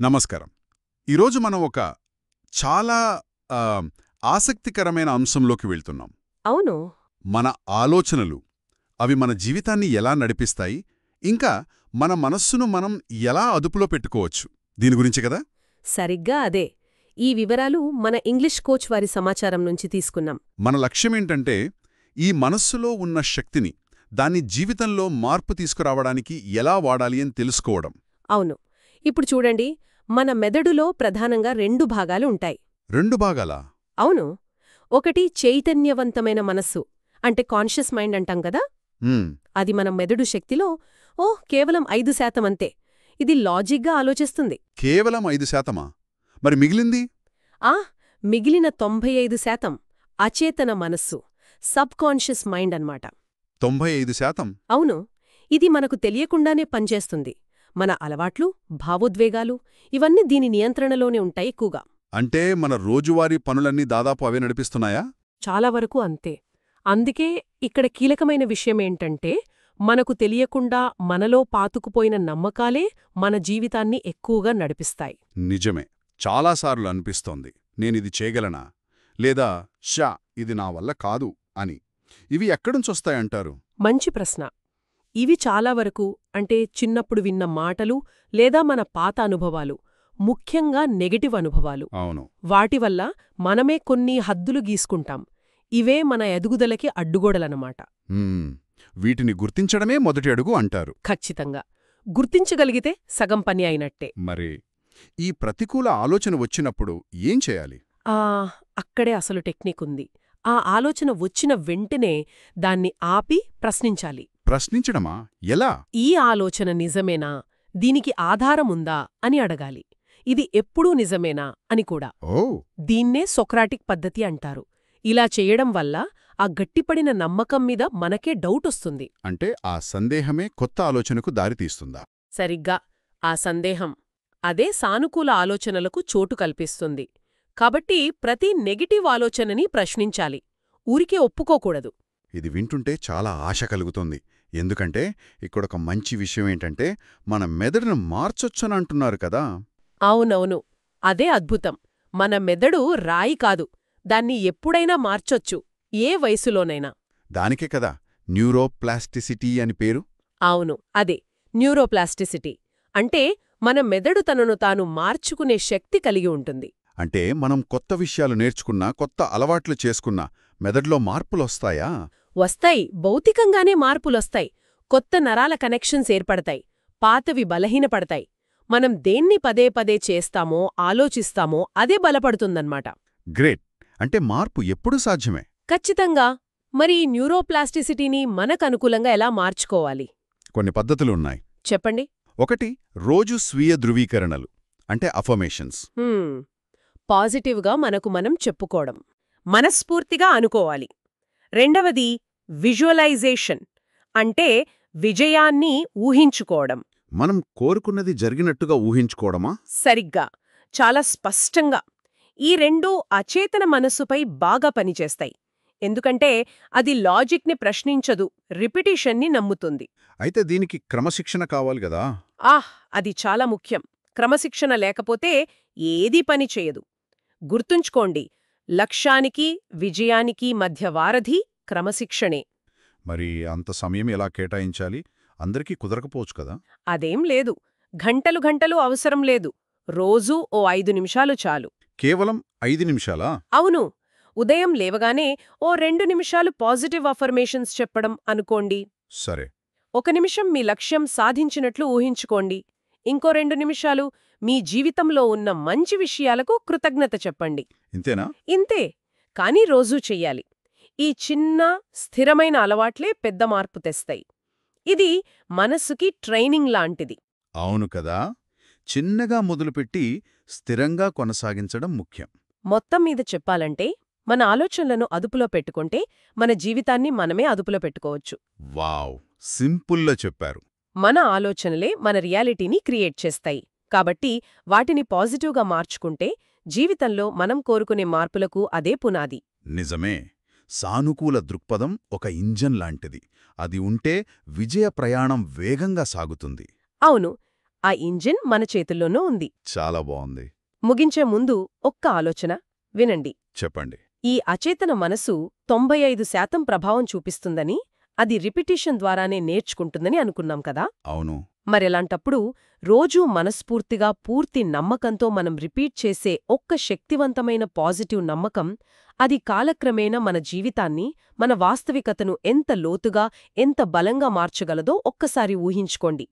నమస్కారం. ఈరోజు మనం ఒక చాలా ఆ, ఆసక్తికరమైన అంశంలోకి వెళ్తున్నాం. అవును. మన ఆలోచనలు అవి మన జీవితాన్ని ఎలా నడిపిస్తాయి, ఇంకా మన మనస్సును మనం ఎలా అదుపులో పెట్టుకోవచ్చు దీని గురించి కదా. సరిగ్గా అదే. ఈ వివరాలు మన ఇంగ్లీష్ కోచ్ వారి సమాచారం నుంచి తీసుకున్నాం. మన లక్ష్యమేంటంటే ఈ మనస్సులో ఉన్న శక్తిని దాన్ని జీవితంలో మార్పు తీసుకురావడానికి ఎలా వాడాలి అని తెలుసుకోవడం. అవును. ఇప్పుడు చూడండి, మన మెదడులో ప్రధానంగా 2 భాగాలు ఉంటాయి. 2 భాగాలా? అవును. ఒకటి చైతన్యవంతమైన మనస్సు, అంటే కాన్షియస్ మైండ్ అంటాం కదా. హ్మ్, అది మన మెదడు శక్తిలో కేవలం 5% అంతే. ఇది లాజిక్గా ఆలోచిస్తుంది. కేవలం 5%? మరి మిగిలింది? ఆ మిగిలిన 95% అచేతన మనస్సు, సబ్ కాన్షియస్ మైండ్ అన్నమాట. 95%? అవును. ఇది మనకు తెలియకుండానే పనిచేస్తుంది. మన అలవాట్లు, భావోద్వేగాలు ఇవన్నీ దీని నియంత్రణలోనే ఉంటాయి ఎక్కువగా. అంటే మన రోజువారీ పనులన్నీ దాదాపు అవే నడిపిస్తున్నాయా? చాలా వరకు అంతే. అందుకే ఇక్కడ కీలకమైన విషయమేంటంటే, మనకు తెలియకుండా మనలో పాతుకుపోయిన నమ్మకాలే మన జీవితాన్ని ఎక్కువగా నడిపిస్తాయి. నిజమే. చాలాసార్లు అనిపిస్తోంది, నేనిది చేయగలనా, లేదా షా ఇది నా వల్ల కాదు అని. ఇవి ఎక్కడుంచొస్తాయంటారు? మంచి ప్రశ్న. ఇవి చాలా వరకు అంటే చిన్నప్పుడు విన్న మాటలు లేదా మన పాత అనుభవాలు, ముఖ్యంగా నెగటివ్ అనుభవాలు. అవును. వాటి వల్ల మనమే కొన్ని హద్దులు గీసుకుంటాం. ఇవే మన ఎదుగుదలకి అడ్డుగోడలన్నమాట. హ్మ్, వీటిని గుర్తించడమే మొదటి అడుగు అంటారు. ఖచ్చితంగా. గుర్తించగలిగితే సగం పని అయినట్టే. మరి ఈ ప్రతికూల ఆలోచన వచ్చినప్పుడు ఏం చేయాలి? ఆ అక్కడే అసలు టెక్నిక్ ఉంది. ఆ ఆలోచన వచ్చిన వెంటనే దాన్ని ఆపి ప్రశ్నించాలి. ప్రశ్నించడమా? ఎలా? ఈ ఆలోచన నిజమేనా, దీనికి ఆధారముందా అని అడగాలి. ఇది ఎప్పుడూ నిజమేనా అని కూడా. ఓ, దీన్నే సొక్రాటిక్ పద్ధతి అంటారు. ఇలా చేయడం వల్ల ఆ గట్టిపడిన నమ్మకం మీద మనకే డౌటొస్తుంది. అంటే ఆ సందేహమే కొత్త ఆలోచనకు దారితీస్తుందా? సరిగ్గా. ఆ సందేహం అదే సానుకూల ఆలోచనలకు చోటు కల్పిస్తుంది. కాబట్టి ప్రతి నెగటివ్ ఆలోచనని ప్రశ్నించాలి. ఊరికే ఒప్పుకోకూడదు. ఇది వింటుంటే చాలా ఆశ కలుగుతోంది. ఎందుకంటే ఇక్కడొక మంచి విషయమేంటంటే మన మెదడును మార్చొచ్చనంటున్నారు కదా. అవునవును. అదే అద్భుతం. మన మెదడు రాయి కాదు. దాన్ని ఎప్పుడైనా మార్చొచ్చు, ఏ వయసులోనైనా. దానికే కదా న్యూరోప్లాస్టిసిటీ అని పేరు. అవును, అదే న్యూరోప్లాస్టిసిటీ. అంటే మన మెదడు తనను తాను మార్చుకునే శక్తి కలిగి ఉంటుంది. అంటే మనం కొత్త విషయాలు నేర్చుకున్నా, కొత్త అలవాట్లు చేసుకున్నా మెదడులో మార్పులొస్తాయా? వస్తాయి. భౌతికంగానే మార్పులొస్తాయి. కొత్త నరాల కనెక్షన్స్ ఏర్పడతాయి. పాతవి బలహీనపడతాయి. మనం దేన్ని పదే పదే చేస్తామో, ఆలోచిస్తామో అదే బలపడుతుందన్నమాట. గ్రేట్. అంటే మార్పు ఎప్పుడూ సాధ్యమే. ఖచ్చితంగా. మరి ఈ న్యూరోప్లాస్టిసిటీని మనకనుకూలంగా ఎలా మార్చుకోవాలి? కొన్ని పద్ధతులున్నాయి. చెప్పండి. ఒకటి, రోజు స్వీయ ధృవీకరణలు, అంటే అఫర్మేషన్స్. పాజిటివ్గా మనకు మనం చెప్పుకోవడం, మనస్ఫూర్తిగా అనుకోవాలి. రెండవది విజువలైజేషన్, అంటే విజయాన్ని ఊహించుకోవడం. మనం కోరుకున్నది జరిగినట్టుగా ఊహించుకోవడమా? సరిగ్గా, చాలా స్పష్టంగా. ఈ రెండూ అచేతన మనస్సుపై బాగా పనిచేస్తాయి. ఎందుకంటే అది లాజిక్ని ప్రశ్నించదు, రిపిటిషన్ని నమ్ముతుంది. అయితే దీనికి క్రమశిక్షణ కావాలి గదా. అది చాలా ముఖ్యం. క్రమశిక్షణ లేకపోతే ఏదీ పని చేయదు. గుర్తుంచుకోండి, లక్ష్యానికి విజయానికి మధ్య వారధి క్రమశిక్షణే. మరి అంత సమయం ఎలా కేటాయించాలి? అందరికీ కుదరకపోవచ్చు కదా. అదేం లేదు. గంటలు గంటలు అవసరం లేదు. రోజూ ఓ 5 నిమిషాలు చాలు. కేవలం 5 నిమిషాలా? అవును. ఉదయం లేవగానే ఓ 2 నిమిషాలు పాజిటివ్ అఫర్మేషన్స్ చెప్పడం అనుకోండి. సరే. 1 నిమిషం మీ లక్ష్యం సాధించినట్లు ఊహించుకోండి. ఇంకో 2 నిమిషాలు మీ జీవితంలో ఉన్న మంచి విషయాలకు కృతజ్ఞత చెప్పండి. ఇంతేనా? ఇంతే. కానీ రోజూ చెయ్యాలి. ఈ చిన్న, స్థిరమైన అలవాట్లే పెద్ద మార్పు తెస్తాయి. ఇది మనస్సుకి ట్రైనింగ్ లాంటిది. అవును కదా. చిన్నగా మొదలుపెట్టి స్థిరంగా కొనసాగించడం ముఖ్యం. మొత్తం మీద చెప్పాలంటే, మన ఆలోచనలను అదుపులో పెట్టుకుంటే మన జీవితాన్ని మనమే అదుపులో పెట్టుకోవచ్చు. వావ్, సింపుల్గా చెప్పారు. మన ఆలోచనలే మన రియాలిటీని క్రియేట్ చేస్తాయి. కాబట్టి వాటిని పాజిటివ్గా మార్చుకుంటే జీవితంలో మనం కోరుకునే మార్పులకు అదే పునాది. నిజమే. సానుకూల దృక్పథం ఒక ఇంజన్ లాంటిది. అది ఉంటే విజయ ప్రయాణం వేగంగా సాగుతుంది. అవును. ఆ ఇంజిన్ మన చేతుల్లోనూ ఉంది. చాలా బావుంది. ముగించే ముందు ఒక్క ఆలోచన వినండి. చెప్పండి. ఈ అచేతన మనసు 95% ప్రభావం చూపిస్తుందని, అది రిపిటీషన్ ద్వారానే నేర్చుకుంటుందని అనుకున్నాం కదా. అవును. మరెలాంటప్పుడు రోజూ మనస్ఫూర్తిగా పూర్తి నమ్మకంతో మనం రిపీట్ చేసే ఒక్క శక్తివంతమైన పాజిటివ్ నమ్మకం, అది కాలక్రమేణా మన జీవితాన్ని, మన వాస్తవికతను ఎంత లోతుగా, ఎంత బలంగా మార్చగలదో ఒక్కసారి ఊహించుకోండి.